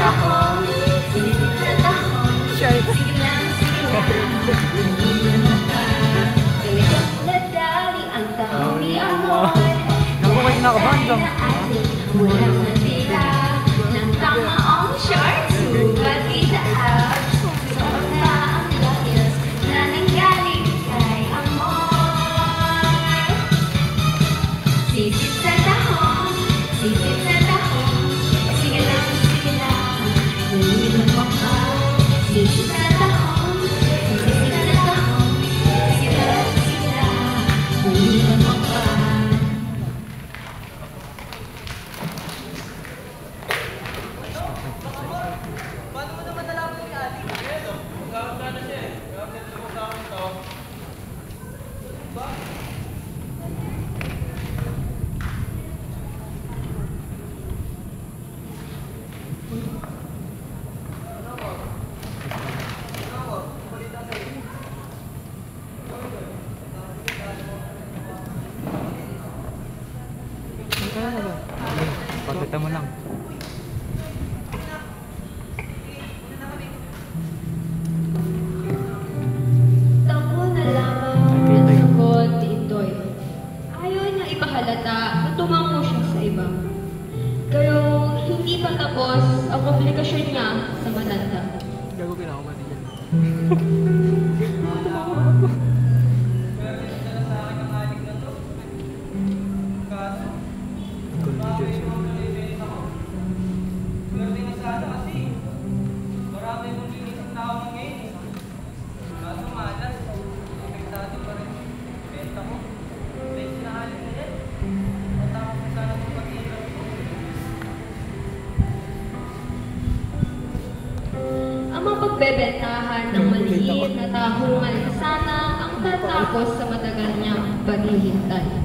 tahong, sisip sa tahong. Sige lang, sige lang, hindi mo pa. Talagang nadali ang tahong ni Amor. Nakuha na kabandang. Walang matira ng tamaong shorts. Sugat itaas. Suot na ang heels na nanggaling kay Amor. Sisip sa tahong, sisip sa tahong. Sige lang, hindi mo pa. Sisip sa tahong, sisip sa tahong. Sige lang, hindi mo pa. Pagkita mo lang. Tampo na lamang ang sagot ni Indoy. Ayaw niya ipahalata na tumango siya sa iba. Gayong hindi pa tapos ang komplikasyon niya sa matanda. Gago kinakawa niya. Ang mapagbebentahan ng maliit na tahungan sana ang tatapos sa matagal niyang paghihintay.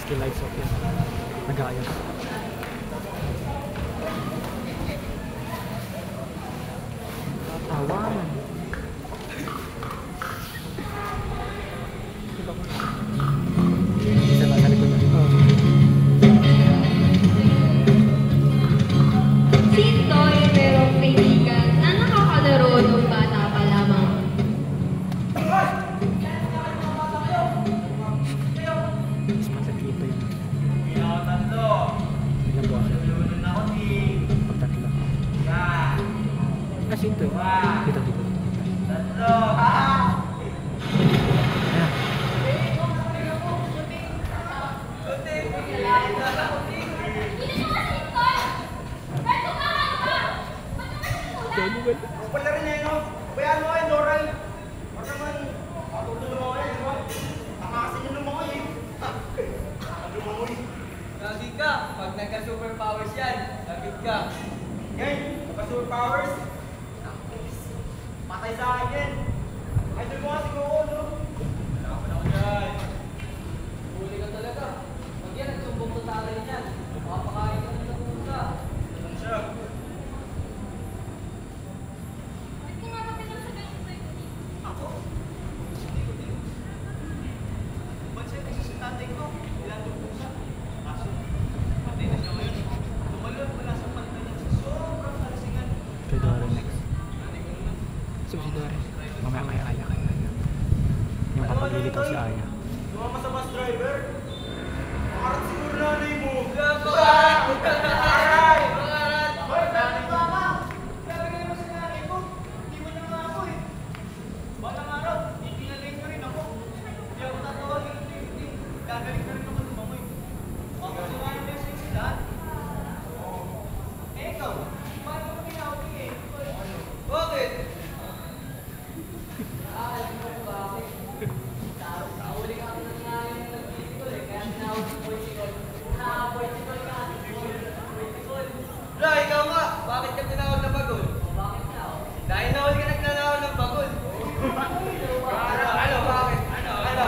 Still lights off yan. Nag-aayos. Tatawan. Isa ba? Salikod na. Si Indoy merong kaibigan na nakakalaro nung bata pa lamang. Mas masakita yun. Ilang buwan? Pagtatlo. Kasi ito eh. Dito. Ayan. Wala rin eh, no? Bayaan mo kayo, Doral. Huwag naman, matutulong mo kayo, di ba? Takasin nyo lumangoy eh. Lumangoy. Lagi ka, pag nagka-superpowers yan, lapit ka. Ngayon, pagka-superpowers, patay sa akin yan. Idol mo kasi ko, no? Wala ako dyan. Huli ka talaga. Pag yan, nagsumbong sa talay niyan. Makapakain ka na sa pusa. Ano siya? Ako? Hindi ko din. Ba't siya kasi sa tatay ko? Ilan yung pusa? Kaso, patay na siya ngayon. Tumalon mula sa pantay niya sa sobrang kalasingan. Kay Dora next. So si Dora. Mamaya kay Aya. Yung kapag-ilitaw si Aya. Sumama sa bus driver? Makarat siguro nanay mo. Pangarat! Hoy, nanay ko ama! Lalagay mo sa nanay ko. Hindi mo niya nga ako eh. Balang araw, ipinalay ko rin ako. Hindi ako tatawagin. Gagaling ka rin naman lumamoy. Makakasuwanan mo yung sisilan. Eh ikaw, bakit mo pinawag eh? Bakit? Alam mo kung bakit? Nahuli ka ako ng nanay ng nag-political eh. Kaya tinawag sa political. Political ka. Political. Bro, ikaw nga. Bakit ka tinawag na bagol? Bakit na? Dahil nahuli ka nagnanawag ng bagol. Ano? Bakit? Ano?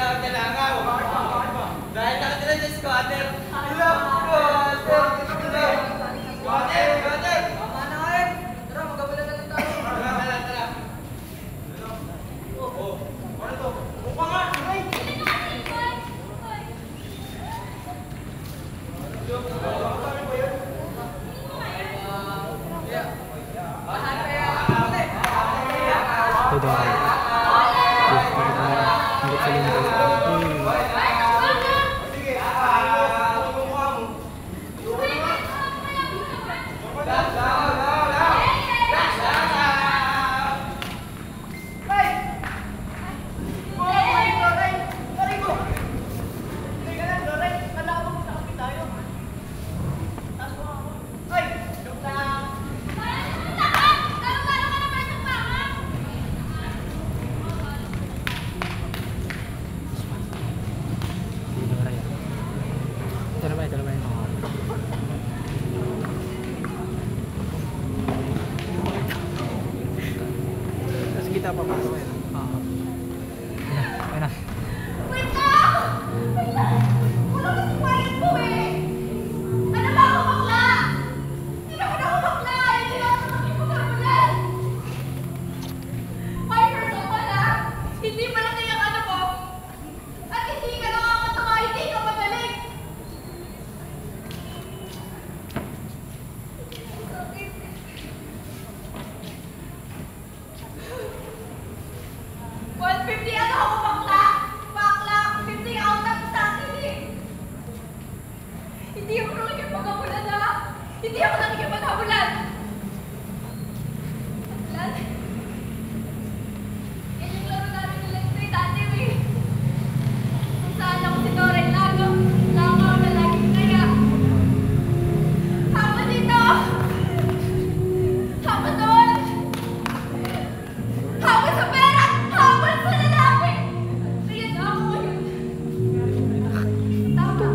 tinatawag na langaw. Dahil nakatira sa squatter. Squatter! Squatter! Tama na nga eh. Tara, magkabala na lang tayo. Tara. Oo. Ano to? Upa nga! Ay! Ito daw ay. Hindi sa linggo. Sige, tulungan mo. Ito na ba? Tapos kita pa pa. Oo. Ayun na. Wait lang! Wait lang! Wala kasi quiet ko eh! Ano ba ako bakla? Hindi naman ako bakla! Hindi naman ako nakipagkaroon! Why you're so pala? Hindi malaki ang ano mo! At hindi ka nakakatawa, hindi ka magaling! $150 ano ako bakla? Bakla! 50 out of sa akin eh! Hindi ako nakikipaghabulan ha! Hindi ako nakikipaghabulan! Lan? Yan yung laro namin ng Electric dati eh! Kung saan ako si Doren Lago, langaw na laging kaya! Hama dito! Hama doon! Hama sa pera! Hama sa lalaki! Kaya na ako ngayon! Tama!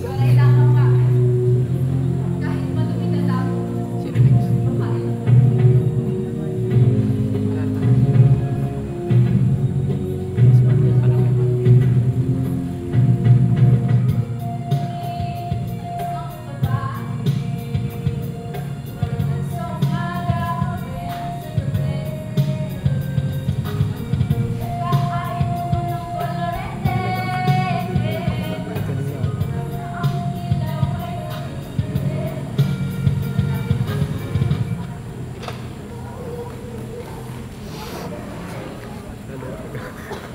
Wala ilangaw ka! Kahit madumi na lang, Sino next? makain. Ano?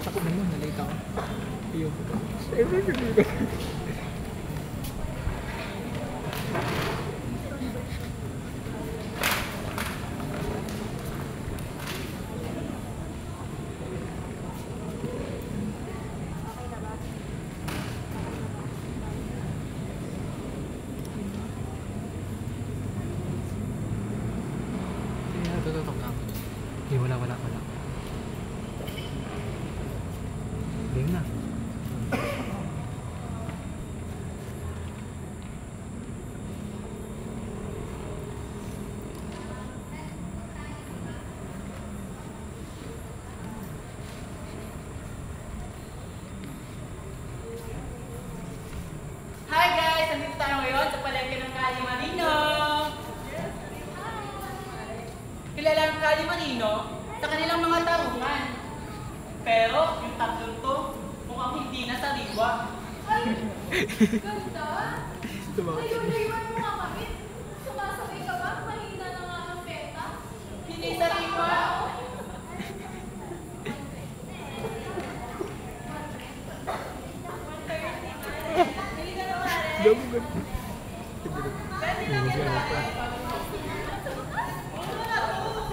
Ako naman, nalita ako. Iyo. Tututok lang. Hindi, wala. Game na. Hi guys! Nandito tayo ngayon sa palengke ng Kali Marino. Kilala ang Kali Marino sa kanilang mga tarungan. Pero yung tatlong to, mukhang hindi na sariwa. Ay, ganda! Layo-layuan mo nga kami. Sumasakay ka ba? Mahina na nga ang peta. Hindi sariwa. Gago.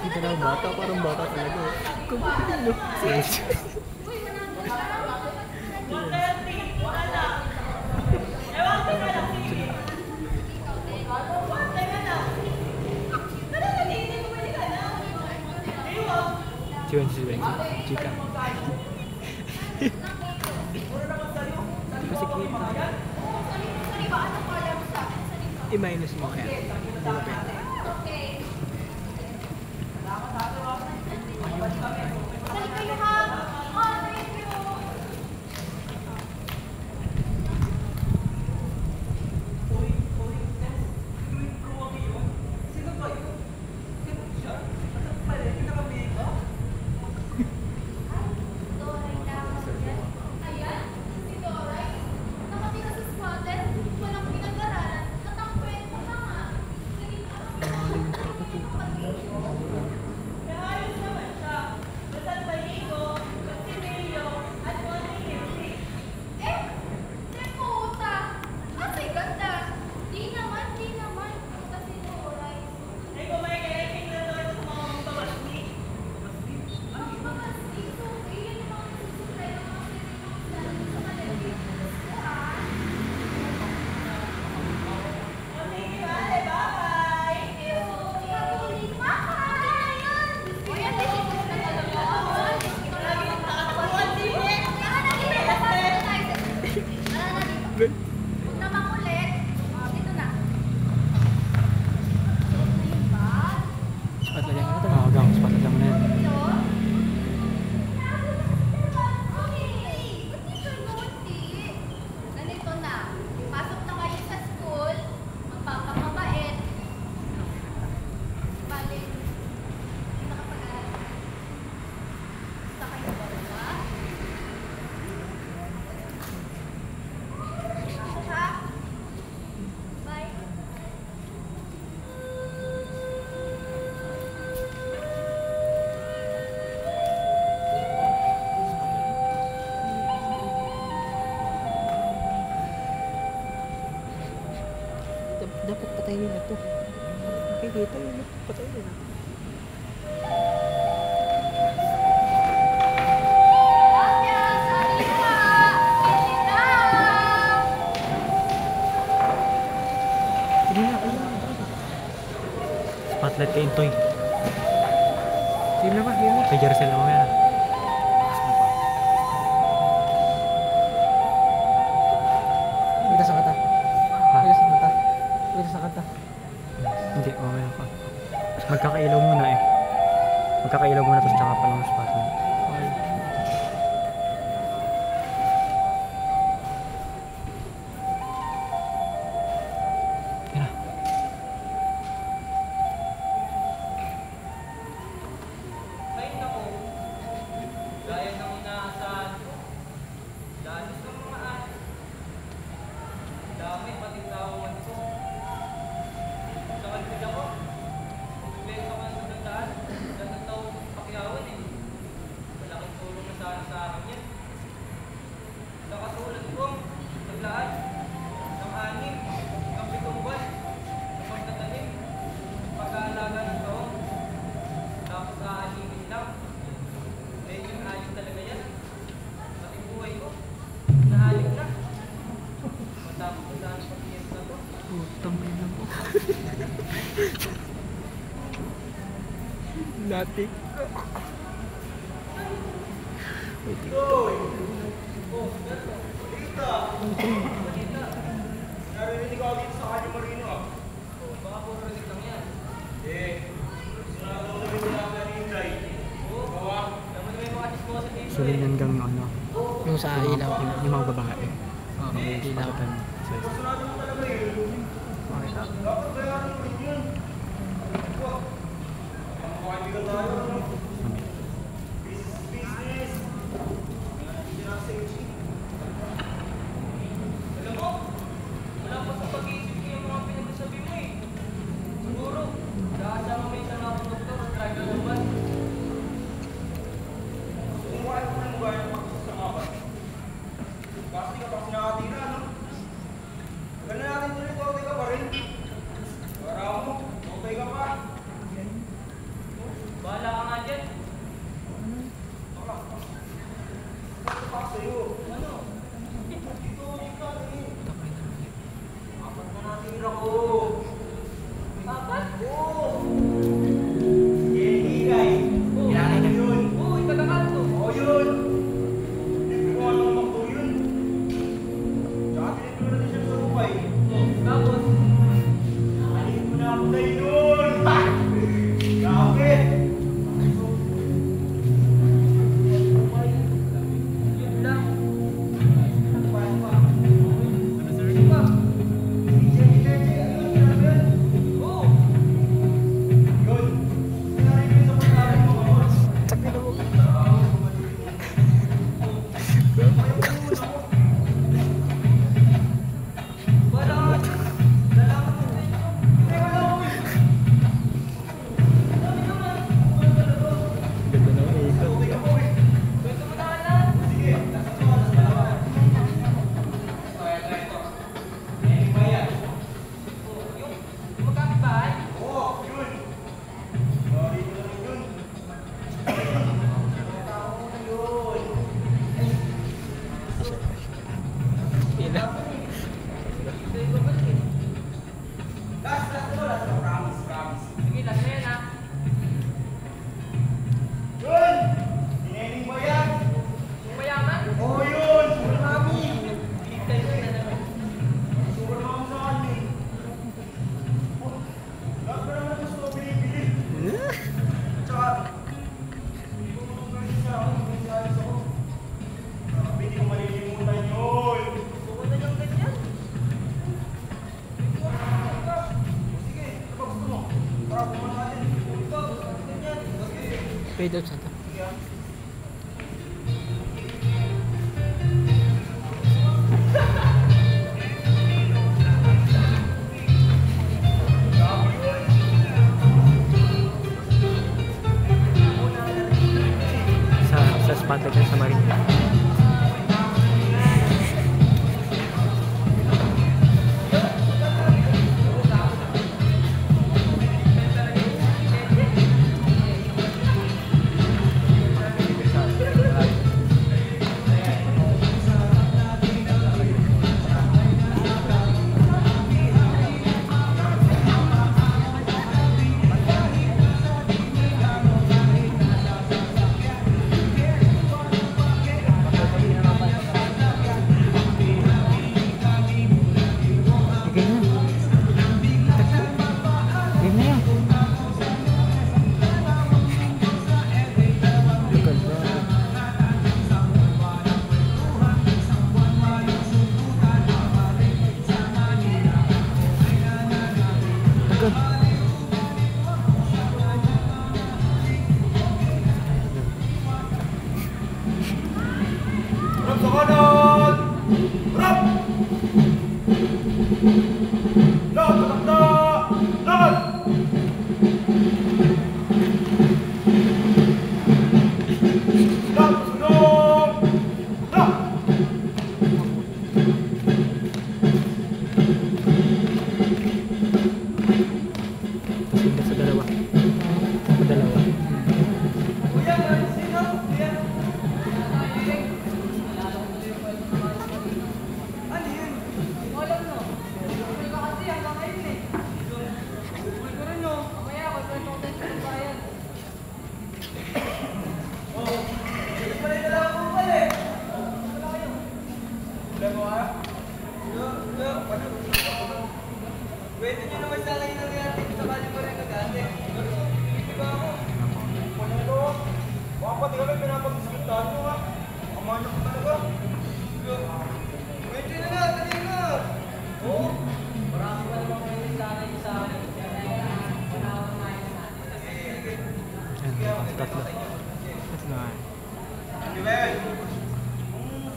Kita na bata, parang bata talaga. Kumpulin mo. Ciwen, chika. Di ba si kita? I-minus mo kaya. Hindi mo pwede. Balik kayo ha! Patay nila to. Okay, dito yun. Patay nila. Sige na, kaya na. Spotlight kay Intoy. Sige na ba? Sige na. Kay Jercel na mamaya. Kita sa kata. Ha? Kita sa kata. Kita sa kata. Hindi, mamaya pa. Magkakailaw muna eh. Magkakailaw muna tapos tsaka pa lang yung spotlight. Okay. Tara. Ay, naku. Gaya ng inaasahan ko. Danis ng mga anak. Dami pati tawaman ko. Sa kalpid ako. Bigla ka man sa nagdaan. Nagtataw pakiyawan eh. Malaking tulong na sana sa akin yan. Sa katulad ko, naglaan. Ng anim. Ng 7 buwan. Ng pagtatanim. Pag-aalaga ng taon. Tapos aalimin lang. Medyo alim talaga yan. Pati buhay ko. Naalim na. Matapos ko saan pag-iis na to. Putang ina mo. Latik. Wait. Hoy! Oh, Berto. Balita! Balita. Narinig ako dito sa Kali Marino ah. Oh, baka puro rinig lang yan. Sinagaw na rin nila ang Inday. Oo, bawa. Naman may mga disposa dito Sunod eh. hanggang ano. Yung sa ilaw. Yung mga babae. Oo, ilaw. Sunado mo talaga yun. Okay lang. Dapat bayaran mo rin yun. Oh, ang makaibigan tayo. Ano? Business is business. Hindi na safety. Alam mo, wala pa sa pag-iisip ko yung mga pinagsasabi mo eh. Siguro, nakasama mo yung sana akong doktor at driver ng van. Kung wala ko rin mo gaya ng pagsasangapan. Kasi kapag sinakatira, no? Gano'n natin tuloy, okay ka pa rin. Para mo, okay ka pa. Bahala ka nga dyan. Baka. Ito pa sa'yo. Ano? Dito, dito, apat na natin ako. Apat? Oo. Higay. Kailangan mo yun. Oo, itagakan ko. Oo, yun. Libre ko ano naman ko yun. Tsaka tinituro na siya sa buhay. Tapos, nakalit mo na ako tayo yun. Grabe. Yun lang. Ano pa? Ano pa? Oo. Yun. Sinarinig sa pagkain mo. Ganda na ikot. Ilaw. Sige, last na yan ha. Yun! Tineneng mo yan! Yung mayaman, Oo yun! Super mami! hintay ko na naman. Super mami sa akin. Oh, lahat ba naman gusto ko binibili? Tsaka, kung ganyan siya ako, kung ganyan siya ako. Grabe, hindi ko malilimutan yun! Gusto ko na yung ganyan. Sige, ano ba gusto mo? Para pumunta natin. Ikaw, gusto natin ganyan. Sige. Fade out sa to. Sige ah. Sa spotlight yan sa Marino.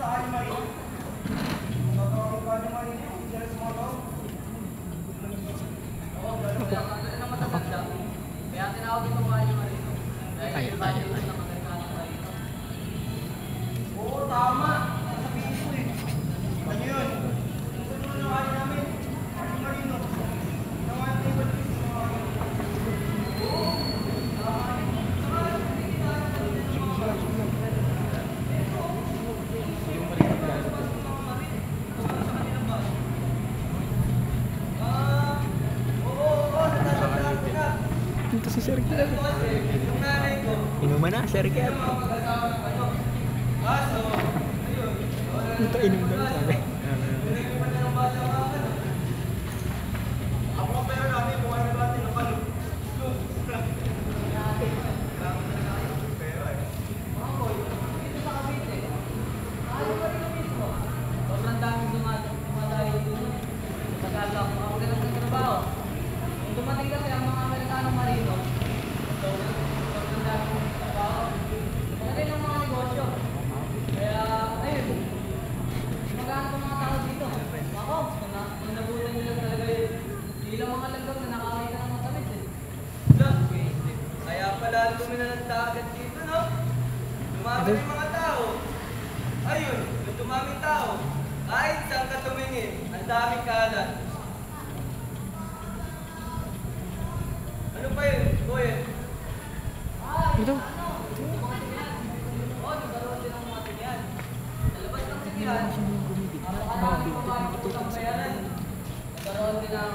Kali Marino. Tatawagin Kali Marino. Diyan sa mga tao. Oo, pero kaya ang ganda ng matatanda. Kaya tinawag ito Kali Marino. Dahil yung Kali Marino ng Amerikano Marino. Oo, tama. Sasabihin ko eh. Ano yun? Yung sunod na kali namin. Kali Marino. Naman yung table piece ng mga kali. Oo. Tama. Ito si Sir Kier. Yung nanay ko. Inuman na, Sir Kier. Kaso, Ito inuman sabi. ako ang pera namin, buwan na natin ang palo. Sobrang daming dumadayo dun. Nagkala ko ako ganun ng trabaho. Nung dumating kasi ang mga Amerikanong Marino, sobrang daming trabaho. Magaling ang mga negosyo. Kaya, ayun, magkano ang mga tao dito? Ako, kung nabulan nila talaga yun, hindi lang mga langgam na nakakita ng matamis eh. Kaya pala luminananta agad dito, no? Dumami yung mga tao. Ayun, yung dumaming tao. Kahit saan ka tumingin, ang daming kalat. Ano pa yun, Boy? Ito. Oo, nagkaroon din ng mga tingyan. Sa labas ng tingyan, napakadaming pumaputang bayaran. Nagkaroon din ng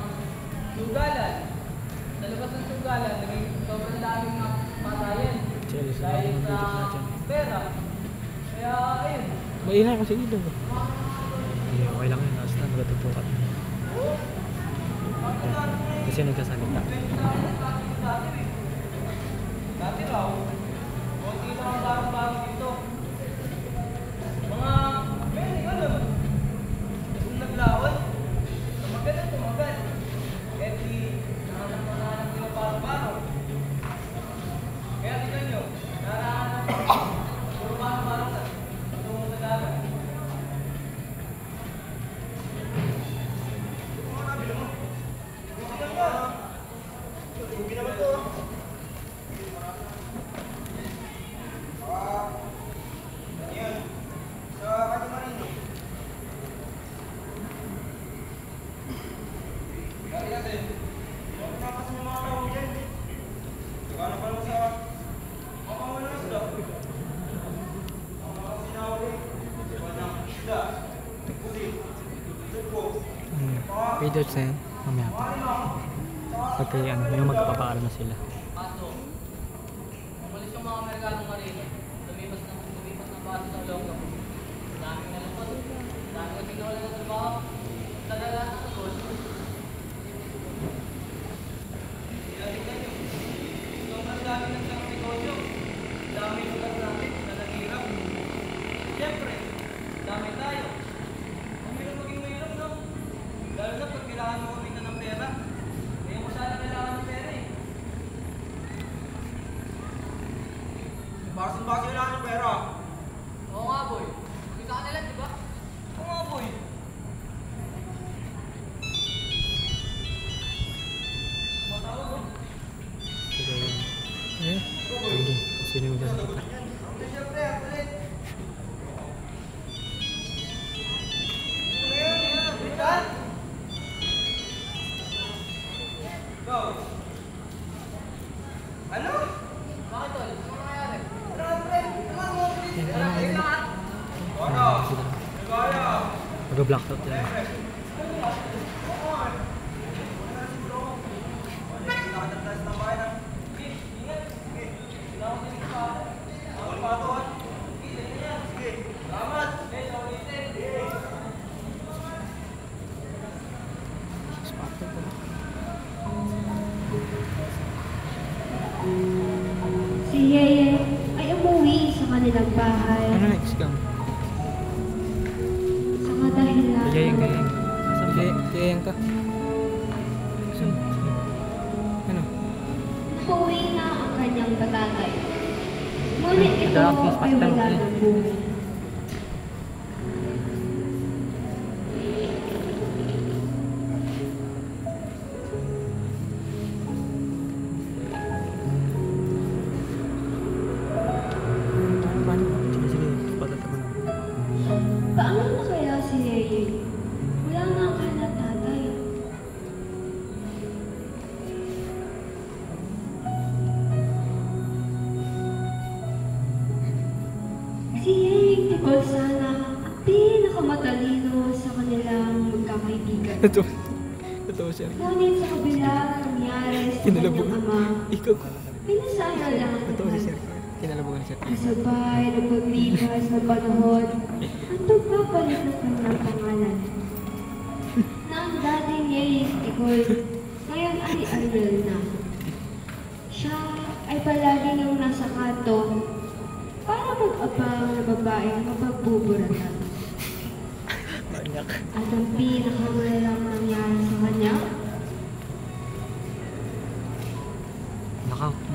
sugalan. Sa labas ng sugalan, naging sobrang daming mga patayan. Cheers. Dahil sa pera. Kaya, ayun. Maingay kasi dito. Okay lang yun. Last na magatutukan. Kasi nagsasalita. Dati raw, konti lang ang barang-barang dito. Mga, alam, kung naglawan, tumagal at tumagal. Eh di, nahanap nila barang-barang. Kaya tignan nyo, narahanap puro barang-barang na. Tungo sa dagat. Ano nga nabili mo? Tignan nyo. Huwag naman to. Ayan. Sa Kali Marino. Dati kasi, huwag napasin yung mga tao dyan. Saka na pala sa makawala na sila. Ang mga sinawali, diba na isda, pusit, tupo, Video sa yan. Mamaya pa. Pagka yung magkapapaalam na sila. Kaso, umalis yung mga Amerikanong Marino. Lumipas ng baso sa Olongapo. Daming nalungkot. Daming kasing nawala ng trabaho. Talaga ng negosyo. sobrang dami ng isang negosyo. Dami lugar natin na naghirap. Siyempre, dami tayo. Ang hirap maging mahirap, no? Lalo na pag kailangan mo kumita ng pera. Kaya mo sana kailangan ng pera eh. Bakit kailangan ng pera? Oo nga, boy. Kita ka nila, di ba? Oo nga, boy. Matawag, oh. Sige yun. Eh? Sige. Sino yung magsasalita? Siyempre, ulit. Ano yun? Britan? Go. Ano? Bakit, tol? Ano nangyayari? Ano? Kaya. Mag-block out yan. Nakatagtas ng bahay ng... Ingat. Sige. Ako pa ito, ha? Sige. Salamat. Si Yeye ay umuwi sa kanilang bahay Ano next gang? sa kadahilan. Gayeng. Gayeng ka. Ano? Pauwi na ang kanyang katatay. Ngunit ito Darkness ay wala pastel. ng buhay. Paano na kaya si Yeye? Wala nga ka na tatay. Si Yeye Tigol sana ang pinakamatalino sa kanilang magkakaibigan. Totoo siya. Ngunit sa kabila ng nangyari sa kanyang ama, Ikaw. pinasaya lang Totoo si Sir. Kinalabugan siya. kasabay ng paglipas ng panahon at pagpapalit ng kanyang pangalan. Na ang dating Yeye Tigol, ngayon ay Ariel na. Siya ay palagi nang nasa kanto para mag-abang na babaeng mapagbuburatan. Manyak. At ang pinakamalalang nangyari sa kanya,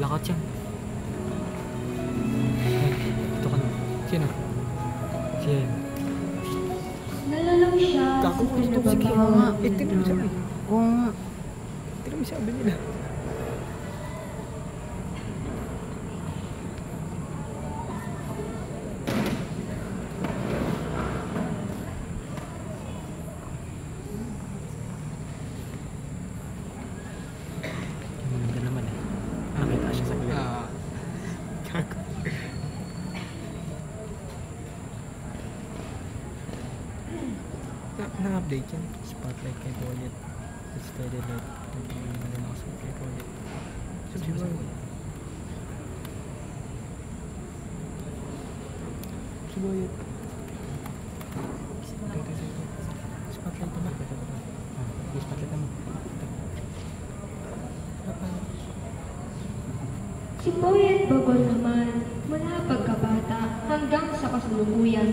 Blackout yan. Ito ka na. Sino? Siya. nalalaw siya sa Kako, gusto ko si Kiko pinababaw nga. ng Tingnan mo sabi. lolo. Oo nga. Tingnan mo sabi nila. Ganda naman eh. Nakita siya sa gilid. Kako. Na-update yan. Spotlight kay Boyet. Steady light. Nagpapalalakas kay Boyet. Si Boy. Si Boyet. Spotlight naman. Yung spotlight naman. Si Boyet Bagol naman, mula pagkabata hanggang sa kasalukuyan,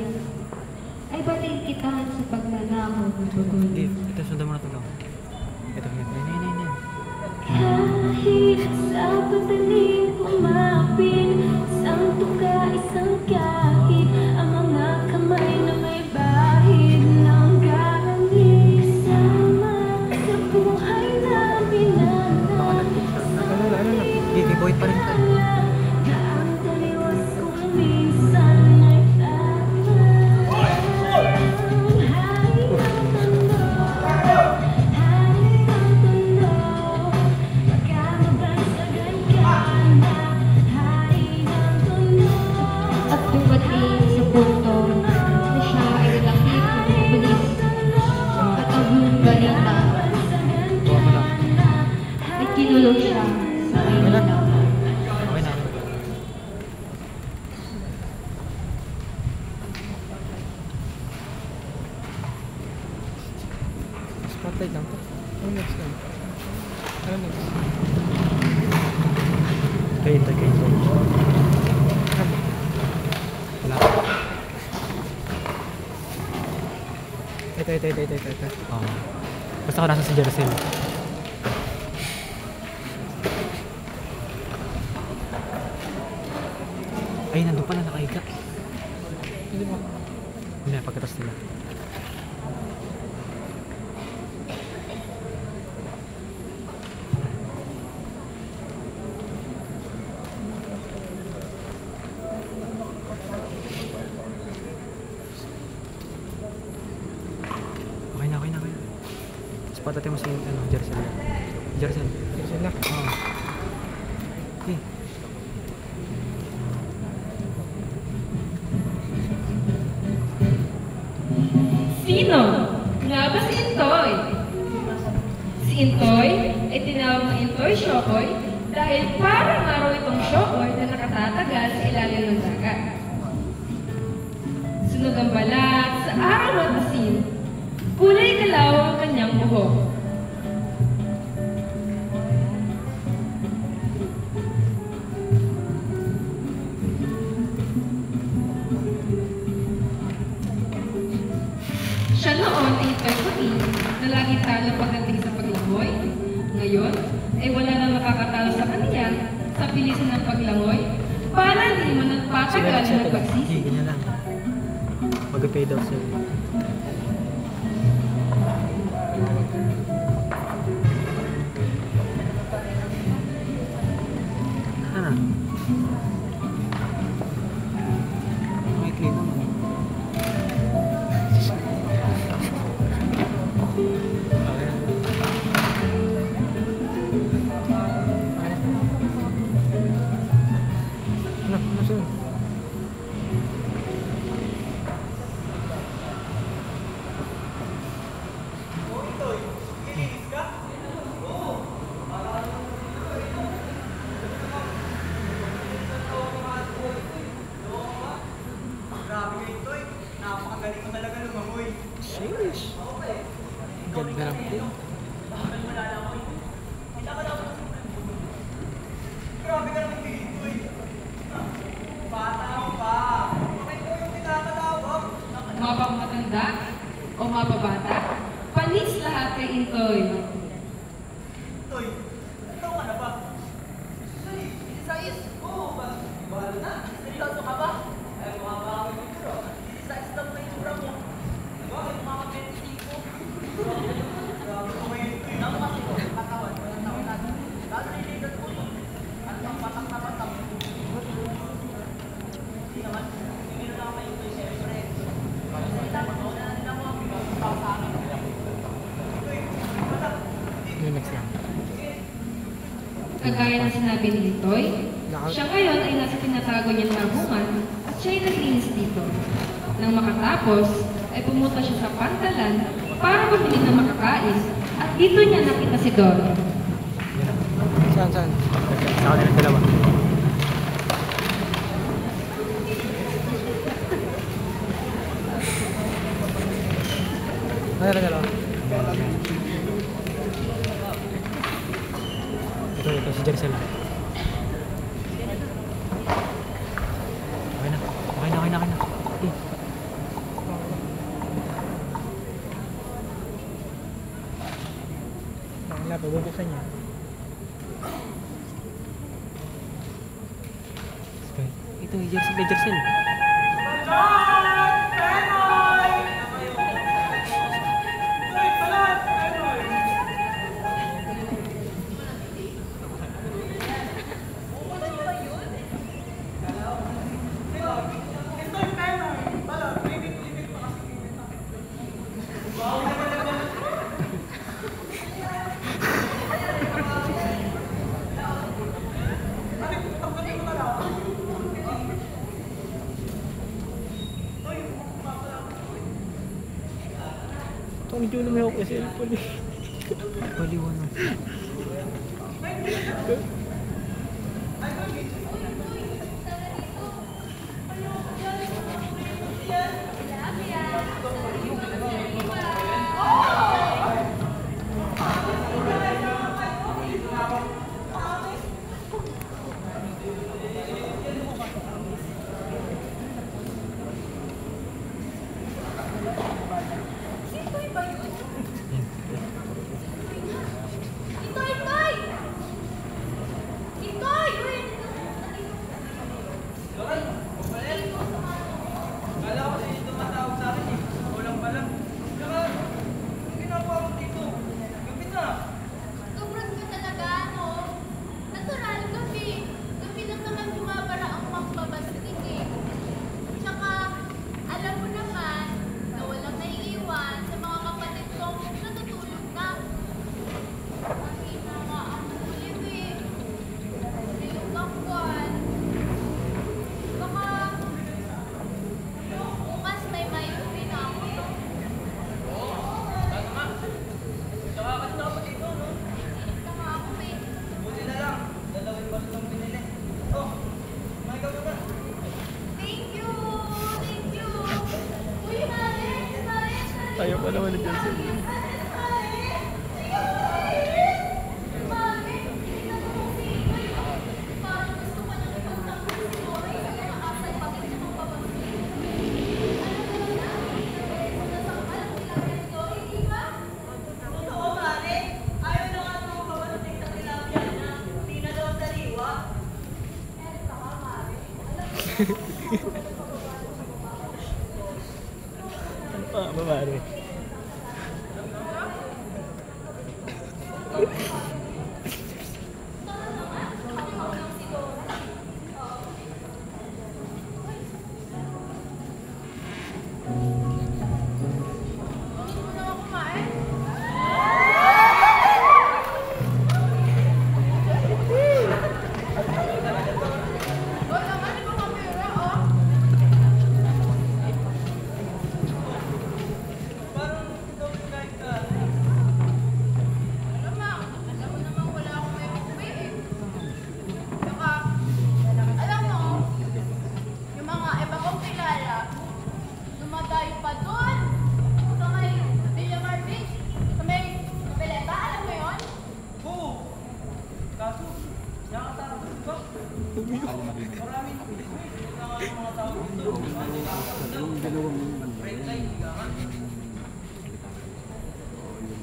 ay baligkitan sa pagnanakaw ng Bagol. Hindi. Ito, sundan mo na ito lang. Ito, yan. Yan. Kahit sa padaling umapit, isang tuka, isang kahit, ang mga kamay na may bahid ng sama sa buhay namin Ano na? Hindi, kay Boyet pa rin ito. na ang taliwas kung minsan ay at dumating sa punto na siya ay nilakip ng mga pulis at ang buong balita Tuwa mo lang. ay kinulong siya sa Maynila. Okay na. Spotlight lang to. Ano next lang? Ano next? Kay Boyet. Wala. Ito. Oo. Basta ko nasa si Jericel. Ay, nandun pala nakahiga. Hindi mo. Hindi, pagkatas nila. Okay na. Spot natin mo si Jericel. Jericel. Kasi na. Oo. Okay. Sino? Nga ba si Intoy? Si Intoy ay tinawag ng Intoy Shokoy dahil parang araw itong Shokoy na nakatatagal sa ilalim ng dagat. Sunog ang balat sa araw at asin. Kulay kalaw ang kanyang buhok. Siya noon ay Intoy Puti na laging talo pagdating sa paglangoy. Ngayon ay wala na makakatalo sa kanya sa bilisan ng paglangoy para hindi mo nagpatagal na Hindi, pagsisi. ganyan lang. Mag-pay daw siya. Ano? May clean naman. Napakagaling ko talaga lumangoy. Sheesh. Ganda ng pool. Grabe ka naman dito eh. Bata mo pa. Bakit ko yung pinapatawag? Mga pamatanda o mga pabata, panis lahat kay Intoy. Toy, ikaw ka na ba? Isais? Oo, bahalo na. Seryoso ka ba? Ay, mukha ba ako yung bro? Isais lang na yung bro mo. Bakit mga 25? Grabe ko kayo ito eh. Ang kasi ko, katawan, walang taon natin. Lalo nililit ko yun. At ang patak na patak. Hindi naman, hindi na lang kayo ito, siyempre. Kasi dapat mo na nila mo ang pagkakas sa akin. Yung next lang. Kagaya ng sinabi ni Intoy, siya ngayon ay nasa tinatago niyang tabungan at siya ay naglinis dito. Nang makatapos, ay pumunta siya sa pantalan para bumili ng makakain at dito niya nakita si Dor. Saan? Sa kanilang dalawa. Dalawa. Ito, si Jericel. Okay na. Eh. Wala pa, bubuksan niya. Ito, Jericel. Ang Juno may ako kasi pali. Paliwan na. Sobrang ko talaga, no? Natural, gabi. Gabi lang naman bumabara ang magbabastik eh. Tsaka, alam mo naman na walang naiiwan sa mga kapatid kong natutulog na. Nakita nga ang kulim eh. Nilog ang buwan. Baka, bukas may mayroon na ako. Tama ako eh. Buti na lang. Dalawin ba itong pinili? Oh, may gawin ka. Thank you! Thank you! Uy, Mare! Ayaw pa naman na Jericel. Parang gusto ko nang ipagtanggol si Dory sa mga asal pati sa mga babagsi. Alam nila kay Dory, di ba? Totoo, Mare. Ayaw na nga ito mabalating sa tilapia na hindi na daw sariwa. Saka, Mare. Ano pa, babari? Hindi mo na ako kumain. Wala naman, di ba kamera, oh?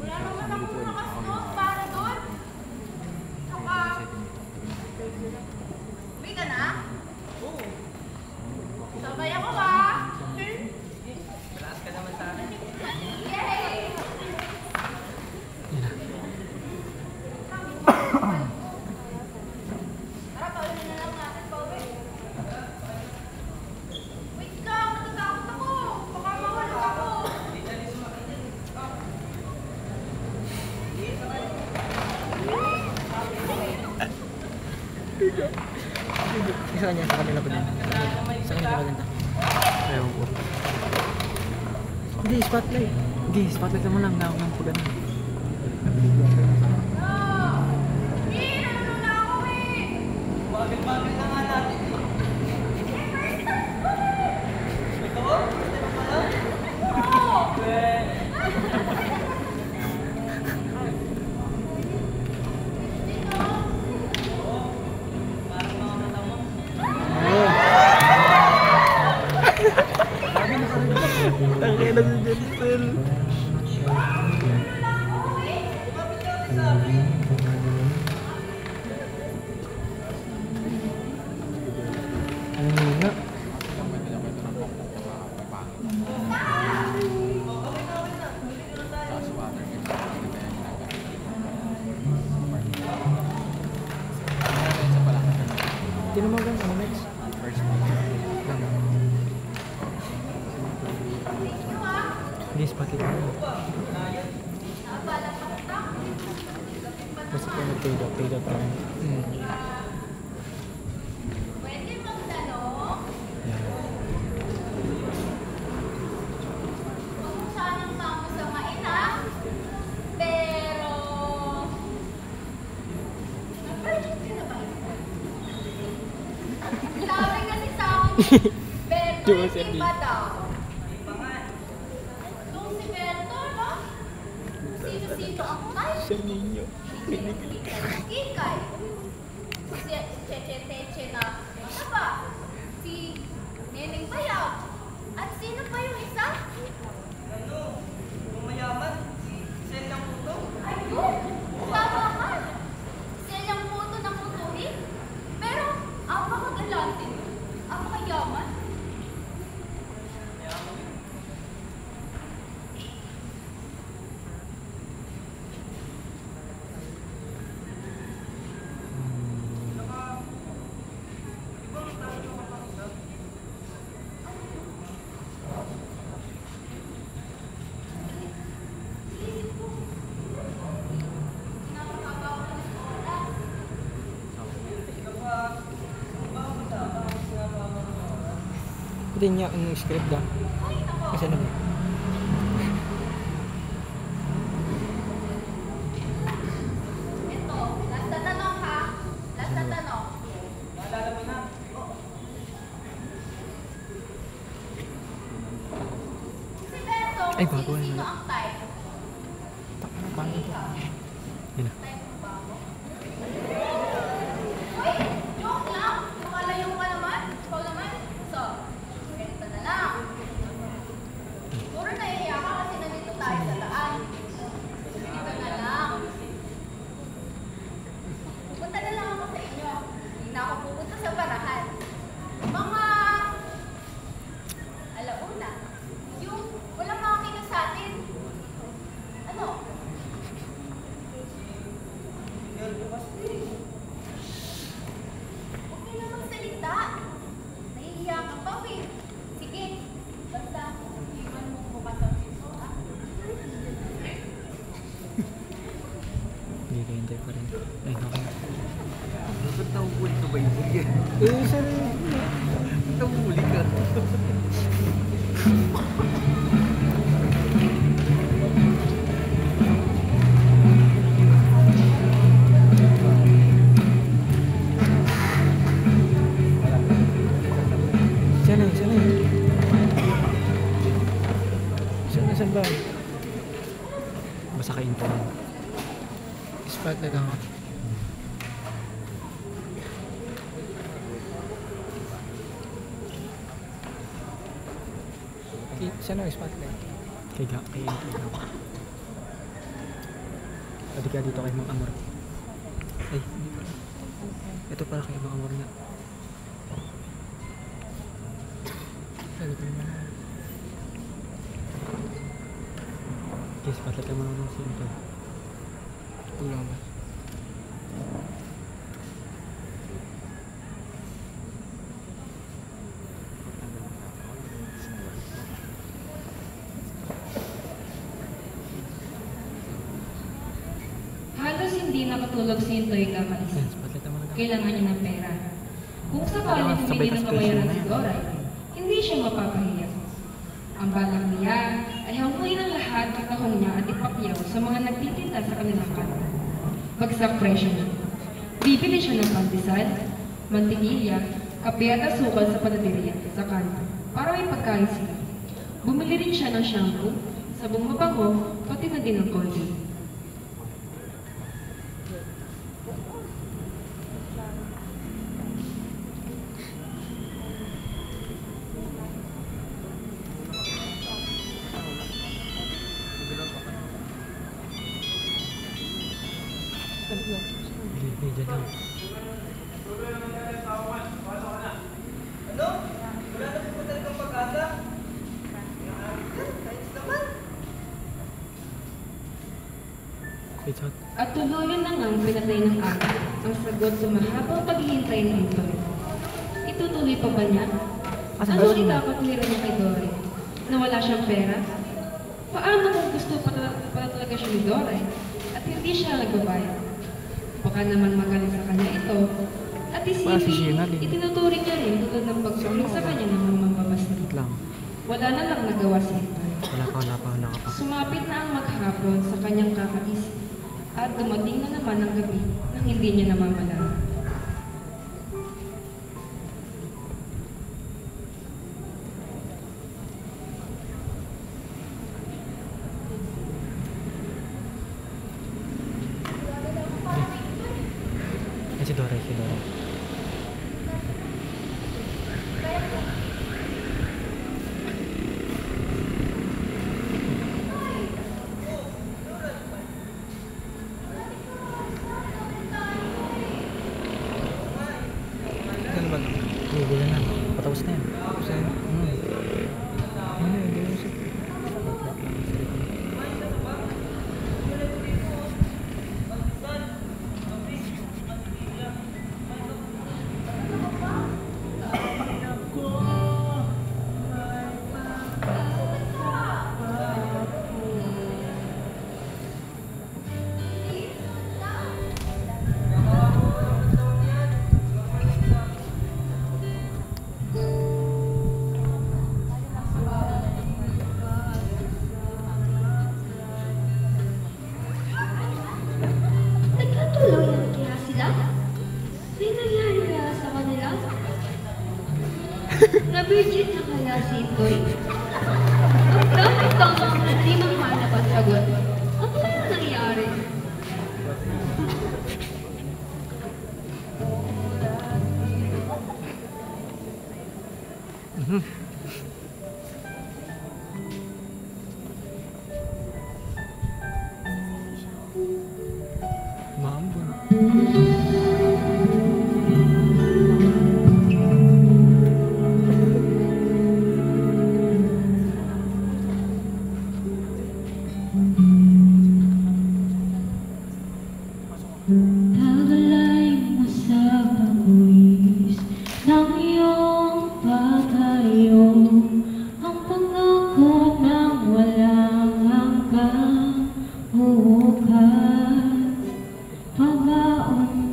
Wala naman akong lakas noon para doon. Saka, uwi ka na? Oo. Sabay ako ba? Malakas ka naman sa akin. Yay! Tara, pauwi na lang natin, pauwi. Wait lang, matatakot ako. Baka mawala ako. Sa kanya, sa kanila ba din? Sa kanila ba din ta? Ewan ko. Hindi, spotlight. Hindi, spotlight naman lang. Nakakang pag ano. Eh, nalulung na ako eh. Bagal-bagal na nga natin. Ito ko? Ito mo pala? Oo. Parang mga mata mo. Tangina si Jensen. Ano nga? Tinawagan ka mo next? Hindi, spotlight mo. Basta ka nag-paid out ka. Pwede magtanong? Yeah. Huwag mo sanang mamasamain ha. Pero... Nag-virgin ka na ba? Sabi kasi sa akin, Berto, Diba, hindi Sandy? pa daw. Nung si Berto, no? Sino-sino ang tay? Sir Ninyo. Kikay. Si Cheche-Teche na ano ba? Si Neneng Bayaw. At sino pa yung isa? Ano? Yung mayaman? Si Sen ng puto? Ayun! Tama ka! Silang puto ng putuin. Pero, apakagalante. Apakayaman. Mayaman. Pwede niya ang script daw. Kasi ano ba? Ito, last na tanong ha. Last na tanong. Naalala mo na? Si Berto, Ay, bago sino-sino na. ang type? Paano ito? Yun na. Type mo ba ako? Uy! Joke lang! Makalayo ka naman. Ikaw naman. So, ganito na lang. Puro naiiyak ka kasi nandito tayo sa daan. Ganito na lang. Pupunta na lang ako sa inyo. Hindi na ako pupunta sa barahan. Mga alauna. Yung walang makakita sa atin. Ano? Huwag ka na magsalita. Nahihiya ka pa, eh. Sige, basta iwan mo bukas ang piso, ha? Hindi ka hintay pa rin. Ay, okay. Ba't nahuli ka ba yung yan? Eh, sir. Nahuli ka. Sana, sana. Sana, saan ba? Basta kain pa lang. Spotlight ako. Sana, spotlight. Kay Intoy daw. Pwede kaya dito kay Mang Amor. Ay, hindi pala. Ito pala kay Mang Amor nga. Pwede ko naman. Guys, patlatay mo naman si Intoy. Kulang ba? Halos hindi nakatulog si Intoy kakalis. Guys, patlatay mo naman. Kailangan niya ng pera. Kung sakaling hindi ng kabayaran si Doray, hindi siya mapapahiya. Ang balak niya ay hanguin ang lahat ng kahon niya at ipakyaw sa mga nagtitinda sa kanilang kanto. Bagsak presyo niya. Bibili siya ng pandesal, mantikilya, kape at asukal sa panaderia sa kanto para may pagkain sila. Bumili rin siya ng shampoo, sabong mabango, pati na din ng Colgate. Medyo lang. Ano? Wala na po talagang pag-asa? Ayos naman. It's hot. At tuluyan na ngang pinatay ng amo ang sagot sa mahabang paghihintay ng Intoy. Itutuloy pa ba niya? Ano rin dapat meron niya kay Dory? Na wala siyang pera? Paano kung gusto pa talaga siya ni Dory at hindi siya nagbabayad? Baka naman magaling sa kanya ito. At isipin, itinuturing niya rin tulad ng pagsuling sa kanya ng mga mambabastik. Wait lang. Wala na lang nagawa si Intoy. Wala pa. Sumapit na ang maghapon sa kanyang kakaisip at dumating na naman ang gabi nang hindi niya namamalaman. Ay, si Dora. Saan ba? Bibili na. Patapos na yan. Saan? Ano yun? Hindi mo siya. Nagkatuluyan kaya sila? May nangyari kaya sa kanila? Na-virgin na kaya si Intoy? Ang dahil tanong na di makahanap ang sagot. Ano kaya nangyari? Maambon. Tagalay mo sa pagbuwis ng iyong patayo, ang pangako ng walang hanggang bukas. Pabaon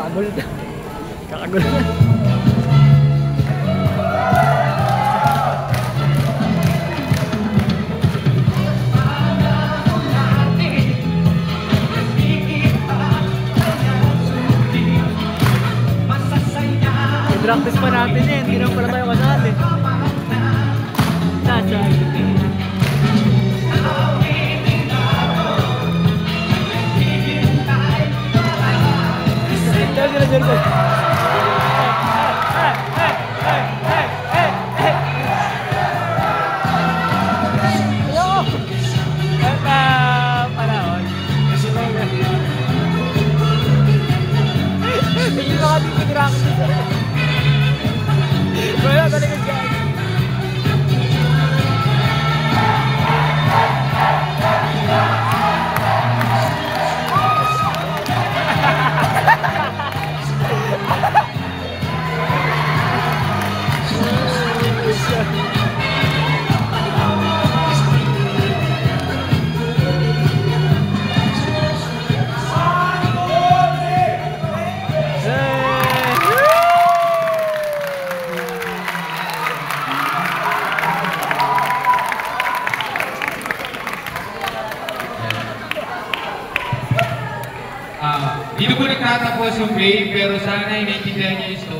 Kakagulo na. Kakagulo na. I-practice pa natin eh. Hindi naman pala tayo kasali. Nasaan? Wala talaga dyan. Dito po nagtatapos yung play, pero sana inaintindihan niyo yung story.